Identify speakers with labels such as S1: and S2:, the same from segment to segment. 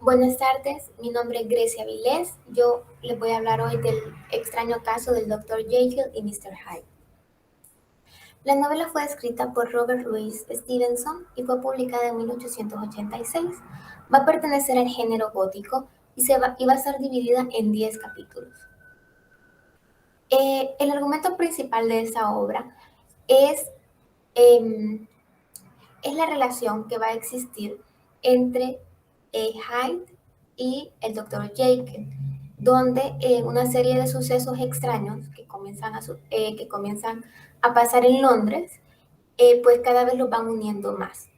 S1: Buenas tardes, mi nombre es Grecia Vilés. Yo les voy a hablar hoy del extraño caso del Dr. Jekyll y Mr. Hyde. La novela fue escrita por Robert Louis Stevenson y fue publicada en 1886. Va a pertenecer al género gótico y va a ser dividida en 10 capítulos. El argumento principal de esta obra es, em, es la relación que va a existir entre Hyde y el Dr. Jekyll, donde una serie de sucesos extraños que comienzan a pasar en Londres, pues cada vez los van uniendo más.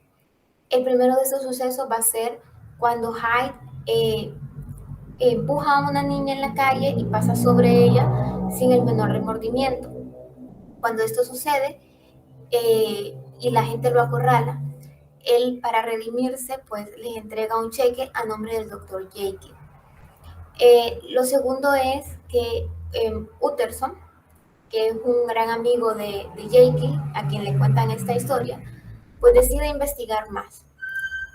S1: El primero de esos sucesos va a ser cuando Hyde empuja a una niña en la calle y pasa sobre ella sin el menor remordimiento. Cuando esto sucede y la gente lo acorrala, él para redimirse pues les entrega un cheque a nombre del doctor Jekyll. Lo segundo es que Utterson, que es un gran amigo de Jekyll, a quien le cuentan esta historia, pues decide investigar más,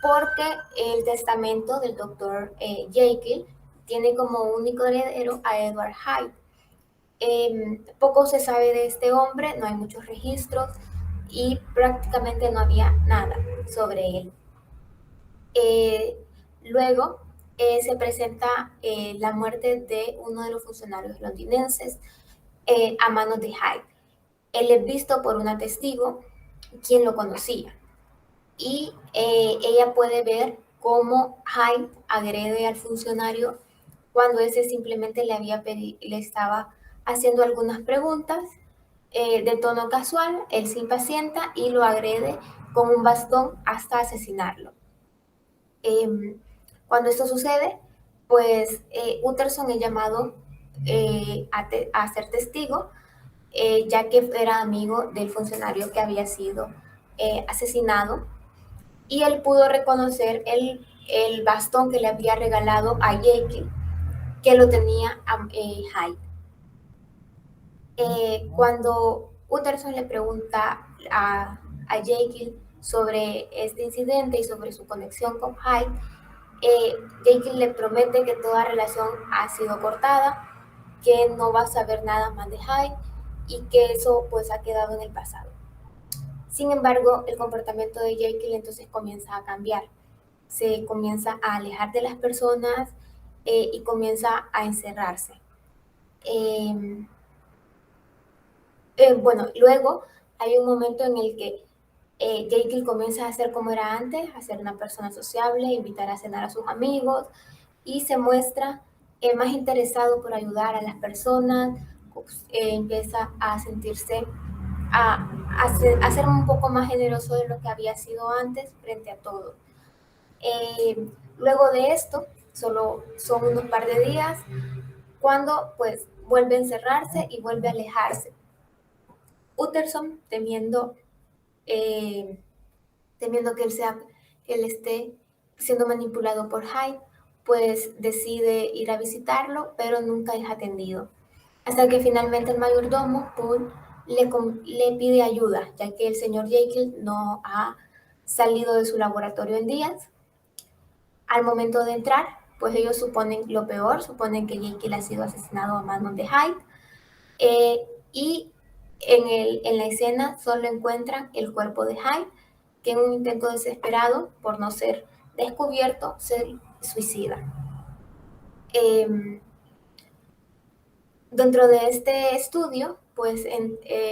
S1: porque el testamento del doctor Jekyll tiene como único heredero a Edward Hyde. Poco se sabe de este hombre, no hay muchos registros y prácticamente no había nada sobre él. Eh, Luego se presenta la muerte de uno de los funcionarios londinenses a manos de Hyde. Él es visto por una testigo quien lo conocía y ella puede ver cómo Hyde agrede al funcionario cuando ese simplemente le estaba haciendo algunas preguntas de tono casual. Él se impacienta y lo agrede con un bastón hasta asesinarlo. Eh, Cuando esto sucede, pues Utterson es llamado a ser testigo, ya que era amigo del funcionario que había sido asesinado, y él pudo reconocer el bastón que le había regalado a Jekyll, que lo tenía Hyde. Cuando Utterson le pregunta a Jekyll sobre este incidente y sobre su conexión con Hyde, Jekyll le promete que toda relación ha sido cortada, que no va a saber nada más de Hyde y que eso pues ha quedado en el pasado. Sin embargo, el comportamiento de Jekyll entonces comienza a cambiar. Se comienza a alejar de las personas y comienza a encerrarse. Eh, bueno, luego hay un momento en el que Jekyll comienza a ser como era antes, a ser una persona sociable, invitar a cenar a sus amigos y se muestra más interesado por ayudar a las personas, empieza a sentirse, a ser un poco más generoso de lo que había sido antes frente a todo. Luego de esto, solo son unos par de días, cuando pues vuelve a encerrarse y vuelve a alejarse. Utterson, eh, temiendo que él esté siendo manipulado por Hyde, pues decide ir a visitarlo, pero nunca es atendido. Hasta que finalmente el mayordomo, Paul, le pide ayuda, ya que el señor Jekyll no ha salido de su laboratorio en días. Al momento de entrar, pues ellos suponen lo peor, suponen que Jekyll ha sido asesinado a manos de Hyde, y en la escena solo encuentran el cuerpo de Hyde, que en un intento desesperado por no ser descubierto se suicida. Eh, Dentro de este estudio, pues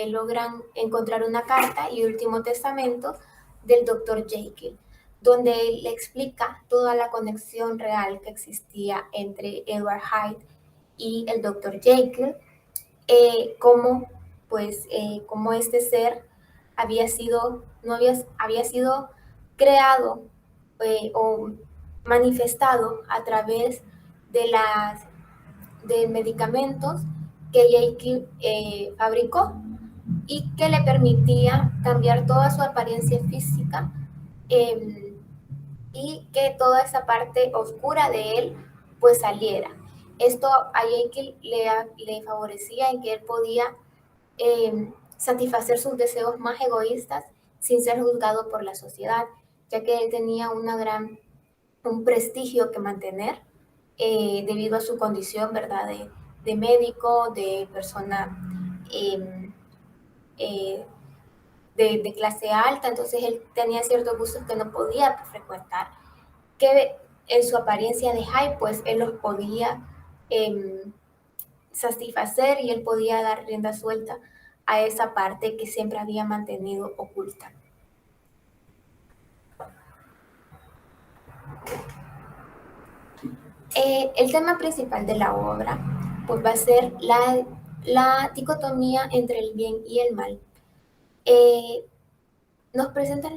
S1: logran encontrar una carta y último testamento del doctor Jekyll, donde él le explica toda la conexión real que existía entre Edward Hyde y el doctor Jekyll, cómo cómo este ser había sido, no había sido creado o manifestado a través de de medicamentos que Jekyll fabricó y que le permitía cambiar toda su apariencia física, eh, y que toda esa parte oscura de él pues saliera. Esto a Jekyll le favorecía en que él podía satisfacer sus deseos más egoístas sin ser juzgado por la sociedad, ya que él tenía una gran un prestigio que mantener debido a su condición, ¿verdad? De médico, de persona eh, eh, de clase alta, entonces él tenía ciertos gustos que no podía frecuentar, que en su apariencia de high, pues él los podía satisfacer y él podía dar rienda suelta a esa parte que siempre había mantenido oculta. El tema principal de la obra pues va a ser la dicotomía entre el bien y el mal. Eh, nos presenta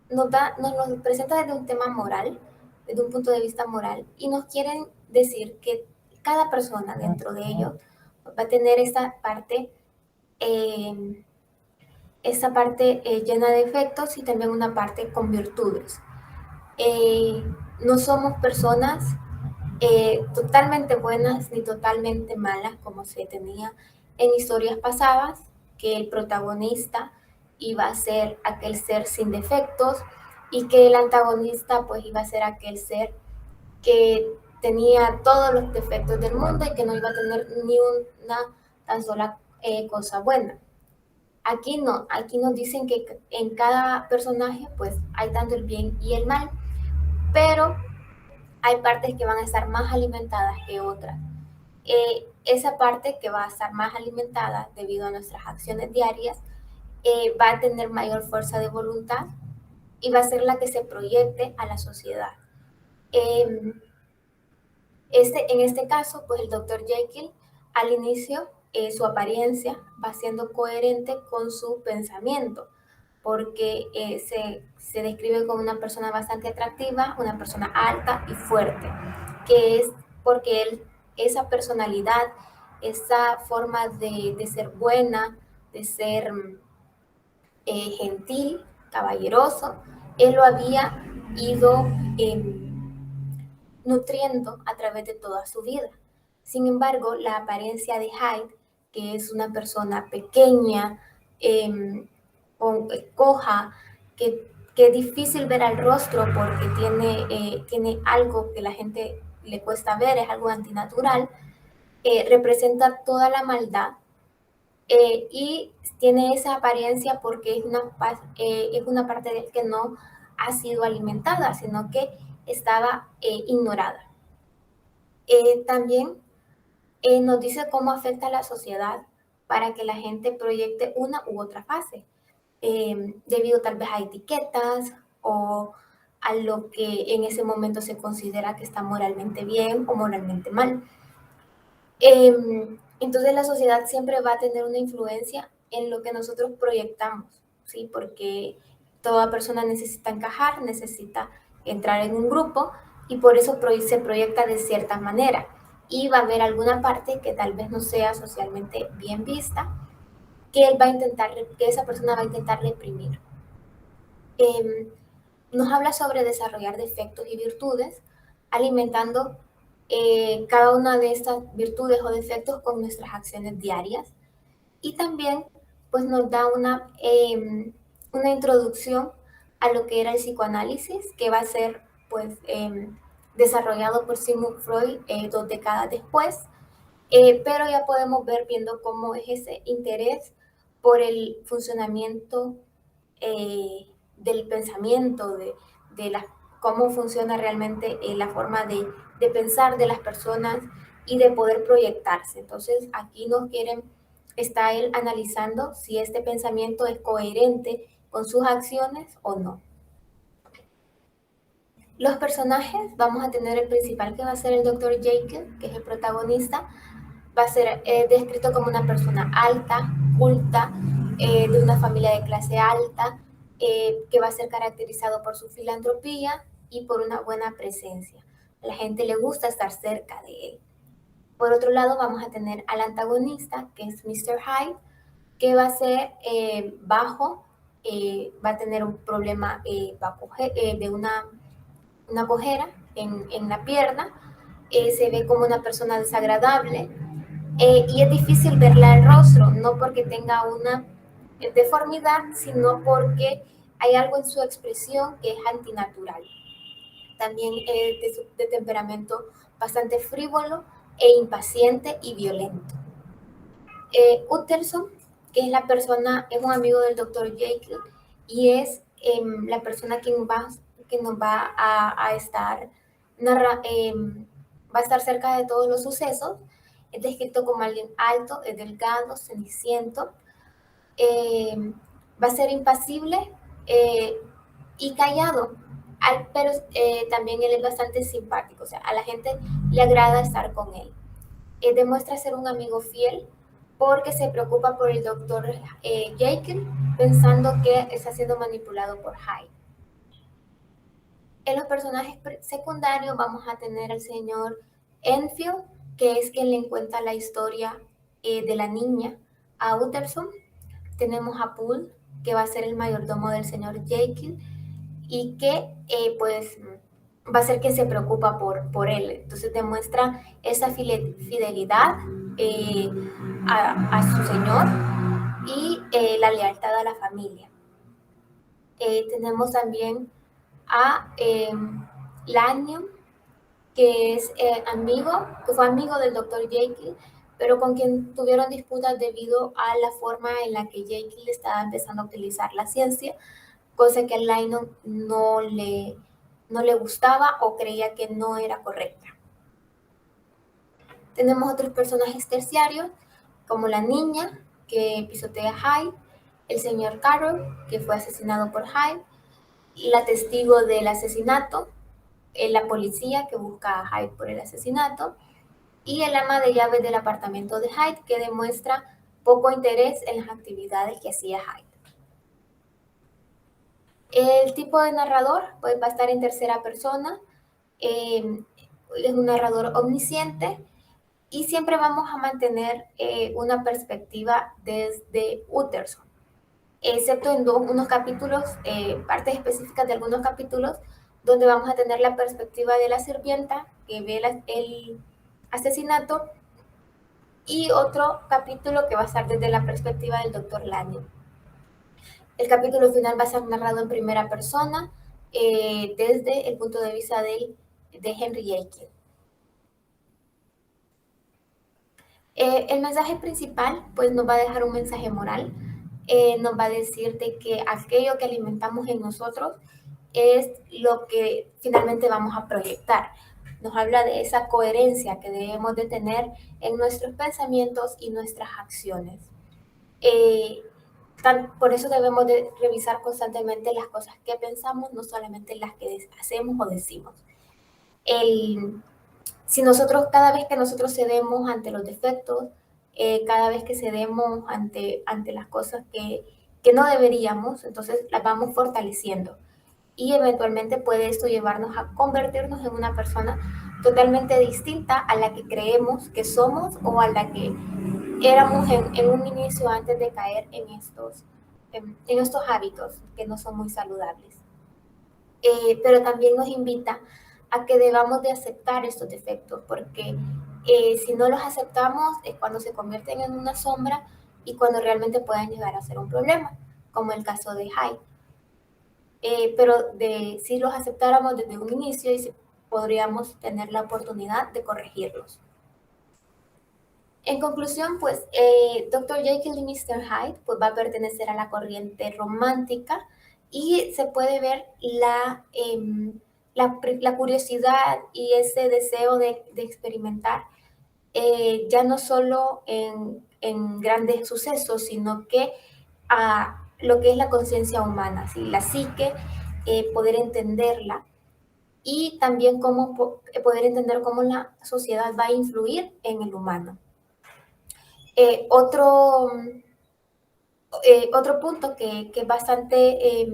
S1: nos presenta desde un tema moral, desde un punto de vista moral, y nos quieren decir que cada persona dentro de ellos va a tener eh, esta parte llena de efectos y también una parte con virtudes. No somos personas totalmente buenas ni totalmente malas como se tenía en historias pasadas, que el protagonista iba a ser aquel ser sin defectos y que el antagonista pues iba a ser aquel ser que tenía todos los defectos del mundo y que no iba a tener ni una tan sola cosa buena. Aquí no, aquí nos dicen que en cada personaje pues hay tanto el bien y el mal, pero hay partes que van a estar más alimentadas que otras. Esa parte que va a estar más alimentada debido a nuestras acciones diarias va a tener mayor fuerza de voluntad y va a ser la que se proyecte a la sociedad. Eh, en este caso, pues el Dr. Jekyll al inicio su apariencia va siendo coherente con su pensamiento, porque se describe como una persona bastante atractiva, una persona alta y fuerte, que es porque él, esa personalidad, esa forma de ser buena, de ser gentil, caballeroso, él lo había ido nutriendo a través de toda su vida. Sin embargo, la apariencia de Hyde, que es una persona pequeña, coja, que es difícil ver al rostro porque tiene algo que la gente le cuesta ver, es algo antinatural, representa toda la maldad y tiene esa apariencia porque es una parte de él que no ha sido alimentada, sino que estaba ignorada. También nos dice cómo afecta a la sociedad para que la gente proyecte una u otra fase, debido tal vez a etiquetas o a lo que en ese momento se considera que está moralmente bien o moralmente mal. Entonces la sociedad siempre va a tener una influencia en lo que nosotros proyectamos, ¿sí? Porque toda persona necesita encajar, necesita entrar en un grupo y por eso se proyecta de cierta manera. Y va a haber alguna parte que tal vez no sea socialmente bien vista, que él va a intentar, que esa persona va a intentar reprimir. Nos habla sobre desarrollar defectos y virtudes, alimentando cada una de estas virtudes o defectos con nuestras acciones diarias. Y también pues nos da una introducción a lo que era el psicoanálisis, que va a ser pues desarrollado por Sigmund Freud 2 décadas después, pero ya podemos ver viendo cómo es ese interés por el funcionamiento del pensamiento, de cómo funciona realmente la forma de pensar de las personas y de poder proyectarse. Entonces aquí está él analizando si este pensamiento es coherente con sus acciones o no. Los personajes, vamos a tener el principal que va a ser el Dr. Jekyll, que es el protagonista, va a ser descrito como una persona alta, culta, de una familia de clase alta, que va a ser caracterizado por su filantropía y por una buena presencia. A la gente le gusta estar cerca de él. Por otro lado, vamos a tener al antagonista, que es Mr. Hyde, que va a ser bajo, va a tener un problema de una cojera en la pierna, se ve como una persona desagradable, y es difícil verle el rostro, no porque tenga una deformidad, sino porque hay algo en su expresión que es antinatural. también de temperamento bastante frívolo e impaciente y violento. Utterson, que es la persona, es un amigo del Dr. Jekyll y es la persona que nos va a estar va a estar cerca de todos los sucesos. Es descrito como alguien alto, es delgado, ceniciento, va a ser impasible y callado, pero también él es bastante simpático, o sea, a la gente le agrada estar con él. Demuestra ser un amigo fiel porque se preocupa por el doctor Jekyll, pensando que está siendo manipulado por Hyde. En los personajes secundarios vamos a tener al señor Enfield, que es quien le cuenta la historia de la niña a Utterson. Tenemos a Poole, que va a ser el mayordomo del señor Jekyll y que pues va a ser quien se preocupa por él. Entonces demuestra esa fidelidad a su señor y la lealtad a la familia. Tenemos también a Lanyon, que es que fue amigo del doctor Jekyll, pero con quien tuvieron disputas debido a la forma en la que Jekyll estaba empezando a utilizar la ciencia, cosa que a Lanyon no le gustaba o creía que no era correcta. Tenemos otros personajes terciarios, como la niña que pisotea a Hyde, el señor Carroll, que fue asesinado por Hyde, y la testigo del asesinato, la policía que busca a Hyde por el asesinato, y el ama de llaves del apartamento de Hyde, que demuestra poco interés en las actividades que hacía Hyde. El tipo de narrador pues, va a estar en tercera persona, es un narrador omnisciente y siempre vamos a mantener una perspectiva desde Utterson, excepto en unos capítulos, partes específicas de algunos capítulos, donde vamos a tener la perspectiva de la sirvienta que ve el asesinato y otro capítulo que va a estar desde la perspectiva del Dr. Lanyon. El capítulo final va a ser narrado en primera persona desde el punto de vista de Henry Jekyll. El mensaje principal pues nos va a dejar un mensaje moral, nos va a decir de que aquello que alimentamos en nosotros es lo que finalmente vamos a proyectar. Nos habla de esa coherencia que debemos de tener en nuestros pensamientos y nuestras acciones. Por eso debemos de revisar constantemente las cosas que pensamos, no solamente las que hacemos o decimos. Si nosotros, cada vez que nosotros cedemos ante los defectos, cada vez que cedemos ante las cosas que no deberíamos, entonces las vamos fortaleciendo. Y eventualmente puede esto llevarnos a convertirnos en una persona totalmente distinta a la que creemos que somos o a la que éramos en un inicio antes de caer en estos hábitos que no son muy saludables. Pero también nos invita a que debamos de aceptar estos defectos, porque si no los aceptamos es cuando se convierten en una sombra y cuando realmente pueden llegar a ser un problema, como el caso de Hyde. Pero si los aceptáramos desde un inicio, y podríamos tener la oportunidad de corregirlos. En conclusión, pues Dr. Jekyll y Mr. Hyde pues, va a pertenecer a la corriente romántica y se puede ver la curiosidad y ese deseo de experimentar ya no solo en grandes sucesos, sino que a lo que es la conciencia humana, ¿sí? La psique, poder entenderla y también poder entender cómo la sociedad va a influir en el humano. Otro punto que es bastante,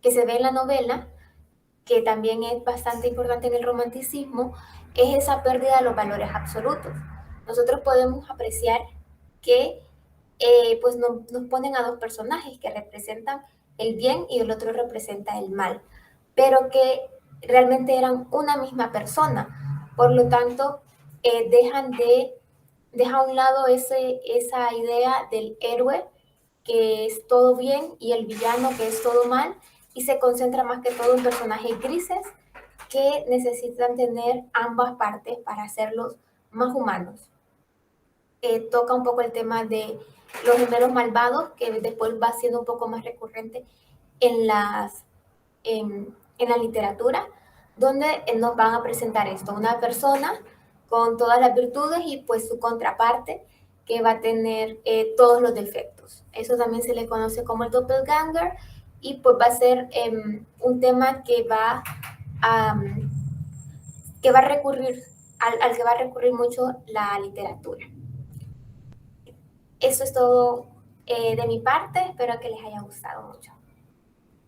S1: que se ve en la novela, que también es bastante importante en el romanticismo, es esa pérdida de los valores absolutos. Nosotros podemos apreciar que pues nos ponen a dos personajes que representan el bien y el otro representa el mal, pero que realmente eran una misma persona. Por lo tanto, deja a un lado esa idea del héroe que es todo bien y el villano que es todo mal, y se concentra más que todo en personajes grises que necesitan tener ambas partes para hacerlos más humanos. Toca un poco el tema de los gemelos malvados, que después va siendo un poco más recurrente en, en la literatura, donde nos van a presentar esto, una persona con todas las virtudes y pues su contraparte que va a tener todos los defectos. Eso también se le conoce como el doppelganger y pues va a ser un tema a, que va a recurrir, al que va a recurrir mucho la literatura. Eso es todo de mi parte, espero que les haya gustado mucho.